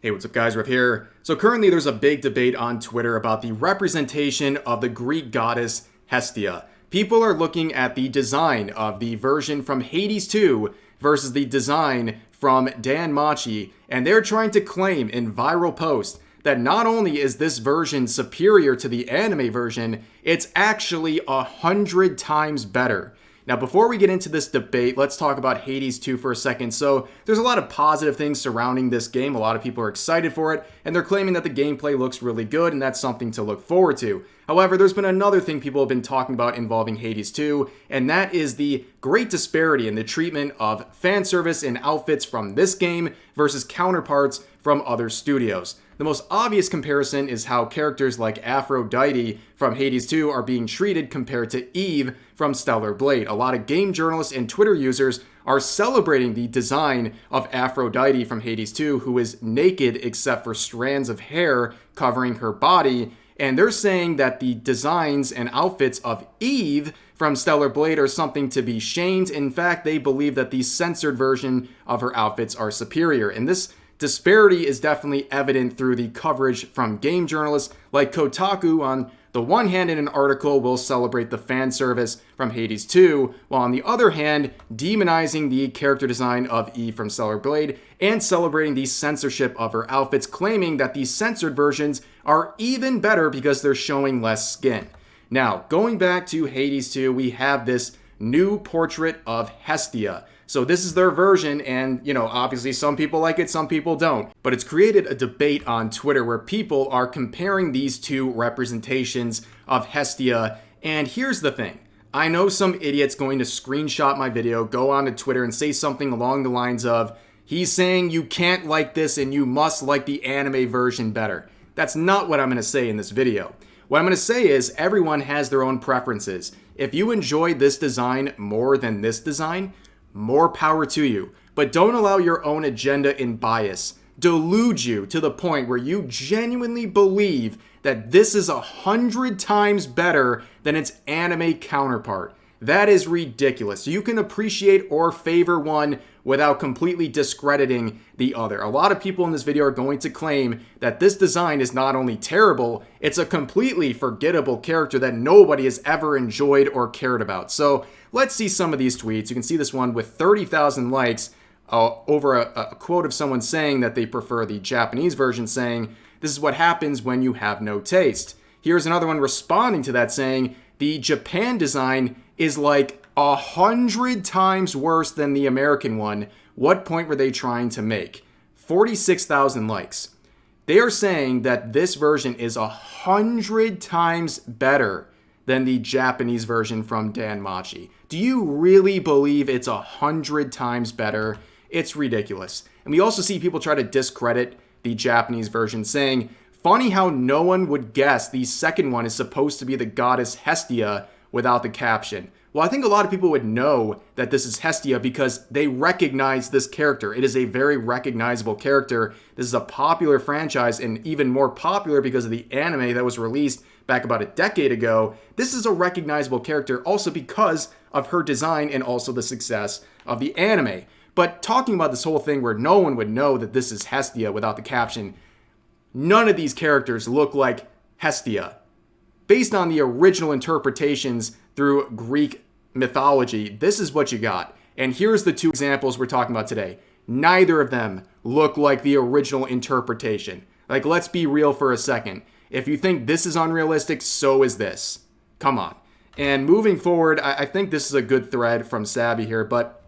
Hey, what's up guys, Riff here. So currently there's a big debate on Twitter about the representation of the Greek goddess Hestia. People are looking at the design of the version from Hades 2 versus the design from Dan Machi, and they're trying to claim in viral posts that not only is this version superior to the anime version, it's actually 100 times better. Now, before we get into this debate, let's talk about Hades 2 for a second. So, there's a lot of positive things surrounding this game. A lot of people are excited for it, and they're claiming that the gameplay looks really good, and that's something to look forward to. However, there's been another thing people have been talking about involving Hades 2, and that is the great disparity in the treatment of fan service and outfits from this game versus counterparts from other studios. The most obvious comparison is how characters like Aphrodite from Hades 2 are being treated compared to Eve from Stellar Blade. A lot of game journalists and Twitter users are celebrating the design of Aphrodite from Hades 2, who is naked except for strands of hair covering her body, and they're saying that the designs and outfits of Eve from Stellar Blade are something to be shamed. In fact, they believe that the censored version of her outfits are superior, and this disparity is definitely evident through the coverage from game journalists like Kotaku. On the one hand, in an article, will celebrate the fan service from Hades 2, while on the other hand, demonizing the character design of Eve from Stellar Blade and celebrating the censorship of her outfits, claiming that the censored versions are even better because they're showing less skin. Now, going back to Hades 2, we have this new portrait of Hestia. So this is their version, and, obviously some people like it, some people don't. But it's created a debate on Twitter where people are comparing these two representations of Hestia. And here's the thing. I know some idiot's going to screenshot my video, go onto Twitter and say something along the lines of, he's saying you can't like this and you must like the anime version better. That's not what I'm going to say in this video. What I'm going to say is everyone has their own preferences. If you enjoy this design more than this design, more power to you, but don't allow your own agenda and bias delude you to the point where you genuinely believe that this is 100 times better than its anime counterpart. That is ridiculous. You can appreciate or favor one without completely discrediting the other. A lot of people in this video are going to claim that this design is not only terrible, it's a completely forgettable character that nobody has ever enjoyed or cared about. So let's see some of these tweets. You can see this one with 30,000 likes over a quote of someone saying that they prefer the Japanese version, saying, "This is what happens when you have no taste." Here's another one responding to that saying, "The Japan design is like 100 times worse than the American one. What point were they trying to make?" 46,000 likes. They are saying that this version is 100 times better than the Japanese version from Dan Machi. Do you really believe it's 100 times better? It's ridiculous. And we also see people try to discredit the Japanese version, saying, "Funny how no one would guess the second one is supposed to be the goddess Hestia without the caption." Well, I think a lot of people would know that this is Hestia because they recognize this character. It is a very recognizable character. This is a popular franchise, and even more popular because of the anime that was released back about a decade ago. This is a recognizable character also because of her design and also the success of the anime. But talking about this whole thing where no one would know that this is Hestia without the caption, none of these characters look like Hestia. Based on the original interpretations through Greek mythology, this is what you got. And here's the two examples we're talking about today. Neither of them look like the original interpretation. Like, let's be real for a second. If you think this is unrealistic, so is this. Come on. And moving forward, I think this is a good thread from Savvy here, but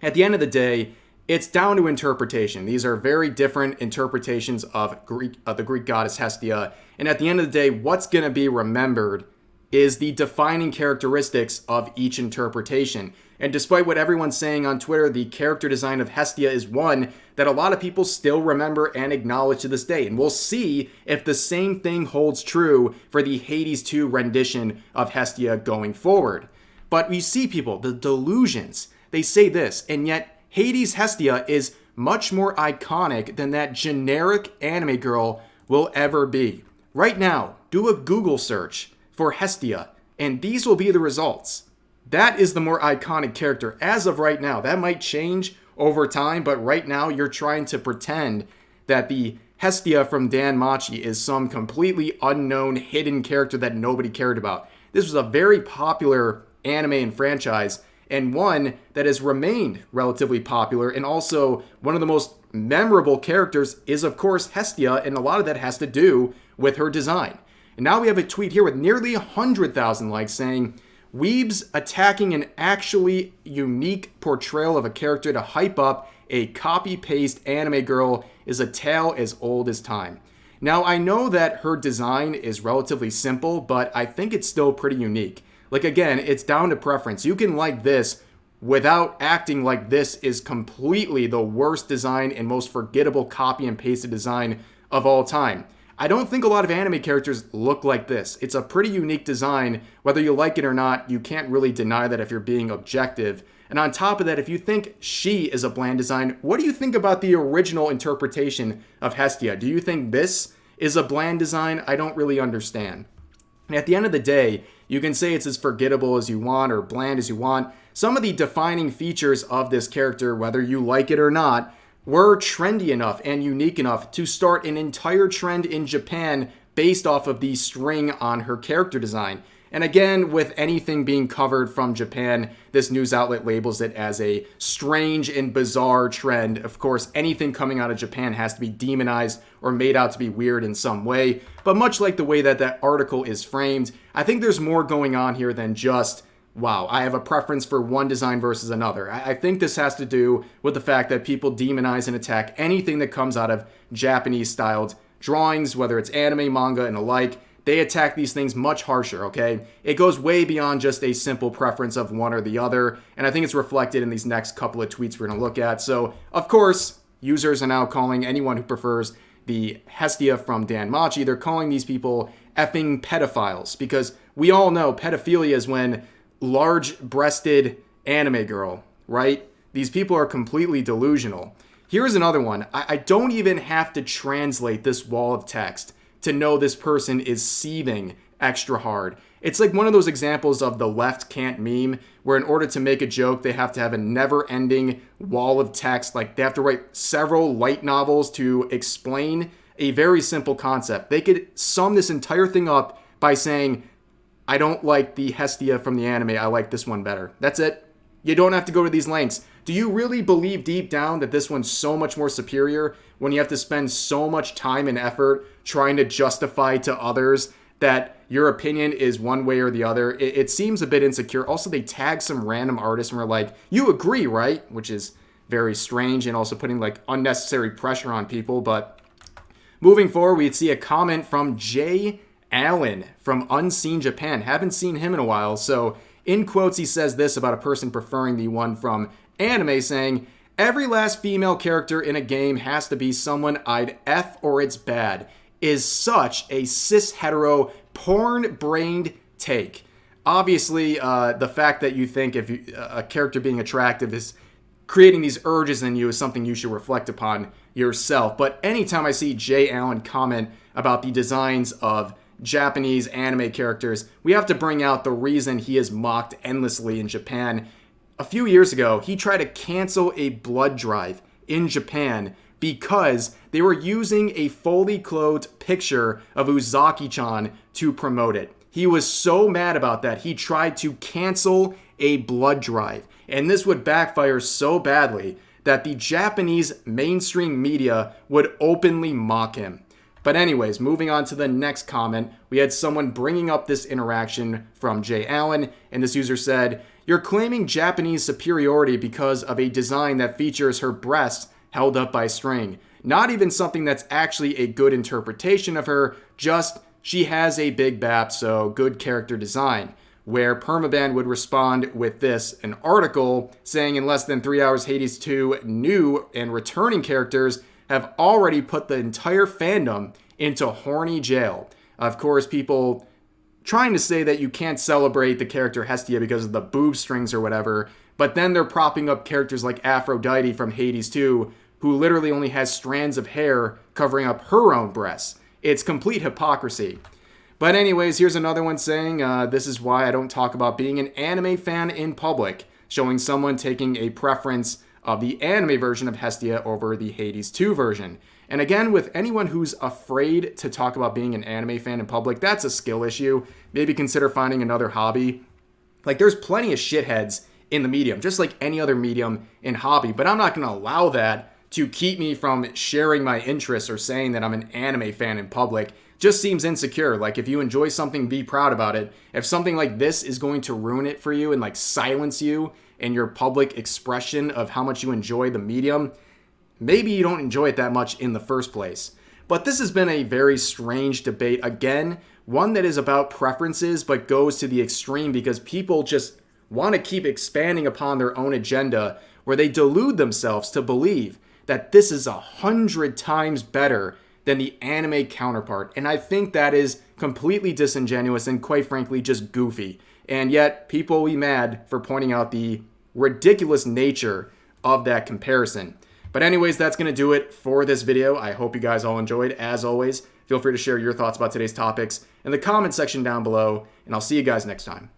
at the end of the day, it's down to interpretation. These are very different interpretations of the Greek goddess Hestia. And at the end of the day, what's going to be remembered is the defining characteristics of each interpretation. And despite what everyone's saying on Twitter, the character design of Hestia is one that a lot of people still remember and acknowledge to this day. And we'll see if the same thing holds true for the Hades 2 rendition of Hestia going forward. But we see people, the delusions, they say this, and yet Hades Hestia is much more iconic than that generic anime girl will ever be. Right now, do a Google search for Hestia, and these will be the results. That is the more iconic character as of right now. That might change over time, but right now you're trying to pretend that the Hestia from Danmachi is some completely unknown hidden character that nobody cared about. This was a very popular anime and franchise, and one that has remained relatively popular, and also one of the most memorable characters is, of course, Hestia, and a lot of that has to do with her design. And now we have a tweet here with nearly 100,000 likes saying, "Weebs attacking an actually unique portrayal of a character to hype up a copy-paste anime girl is a tale as old as time." Now, I know that her design is relatively simple, but I think it's still pretty unique. Like, again, it's down to preference. You can like this without acting like this is completely the worst design and most forgettable copy and pasted design of all time. I don't think a lot of anime characters look like this. It's a pretty unique design. Whether you like it or not, you can't really deny that if you're being objective. And on top of that, if you think she is a bland design, what do you think about the original interpretation of Hestia? Do you think this is a bland design? I don't really understand. And at the end of the day, you can say it's as forgettable as you want or bland as you want. Some of the defining features of this character, whether you like it or not, were trendy enough and unique enough to start an entire trend in Japan based off of the string on her character design. And again, with anything being covered from Japan, this news outlet labels it as a strange and bizarre trend. Of course, anything coming out of Japan has to be demonized or made out to be weird in some way. But much like the way that that article is framed, I think there's more going on here than just, wow, I have a preference for one design versus another. I think this has to do with the fact that people demonize and attack anything that comes out of Japanese-styled drawings, whether it's anime, manga, and alike. They attack these things much harsher, okay? It goes way beyond just a simple preference of one or the other, and I think it's reflected in these next couple of tweets we're going to look at. So, of course, users are now calling anyone who prefers the Hestia from Danmachi, they're calling these people effing pedophiles, because we all know pedophilia is when large-breasted anime girl, right? These people are completely delusional. Here's another one. I don't even have to translate this wall of text to know this person is seething extra hard. It's like one of those examples of the left can't meme, where in order to make a joke, they have to have a never-ending wall of text. Like, they have to write several light novels to explain a very simple concept. They could sum this entire thing up by saying, I don't like the Hestia from the anime, I like this one better. That's it. You don't have to go to these lengths. Do you really believe deep down that this one's so much more superior when you have to spend so much time and effort trying to justify to others that your opinion is one way or the other? It seems a bit insecure. Also, they tag some random artist and were like, you agree, right? Which is very strange and also putting like unnecessary pressure on people. But moving forward, we'd see a comment from Jay Allen from Unseen Japan. Haven't seen him in a while. So in quotes, he says this about a person preferring the one from anime, saying, every last female character in a game has to be someone I'd F or it's bad, is such a cis-hetero, porn-brained take. Obviously, the fact that you think if a character being attractive is creating these urges in you is something you should reflect upon yourself. But anytime I see Jay Allen comment about the designs of Japanese anime characters, we have to bring out the reason he is mocked endlessly in Japan. A few years ago, he tried to cancel a blood drive in Japan because they were using a fully clothed picture of Uzaki-chan to promote it. He was so mad about that, he tried to cancel a blood drive. And this would backfire so badly that the Japanese mainstream media would openly mock him. But anyways, moving on to the next comment, we had someone bringing up this interaction from Jay Allen, and this user said, you're claiming Japanese superiority because of a design that features her breasts held up by string. Not even something that's actually a good interpretation of her, just she has a big bap, so good character design. Where Permaban would respond with this, an article saying in less than 3 hours, Hades 2 new and returning characters have already put the entire fandom into horny jail. Of course, people trying to say that you can't celebrate the character Hestia because of the boob strings or whatever, but then they're propping up characters like Aphrodite from Hades 2, who literally only has strands of hair covering up her own breasts. It's complete hypocrisy. But anyways, here's another one saying, this is why I don't talk about being an anime fan in public, showing someone taking a preference of the anime version of Hestia over the Hades 2 version. And again, with anyone who's afraid to talk about being an anime fan in public, that's a skill issue. Maybe consider finding another hobby. Like, there's plenty of shitheads in the medium, just like any other medium in hobby, but I'm not going to allow that to keep me from sharing my interests or saying that I'm an anime fan in public. Just seems insecure. Like, if you enjoy something, be proud about it. If something like this is going to ruin it for you and like silence you in your public expression of how much you enjoy the medium, maybe you don't enjoy it that much in the first place. But this has been a very strange debate. Again, one that is about preferences but goes to the extreme because people just want to keep expanding upon their own agenda where they delude themselves to believe that this is 100 times better than the anime counterpart. And I think that is completely disingenuous and quite frankly just goofy. And yet people will be mad for pointing out the ridiculous nature of that comparison. But anyways, that's going to do it for this video. I hope you guys all enjoyed. As always, feel free to share your thoughts about today's topics in the comment section down below, and I'll see you guys next time.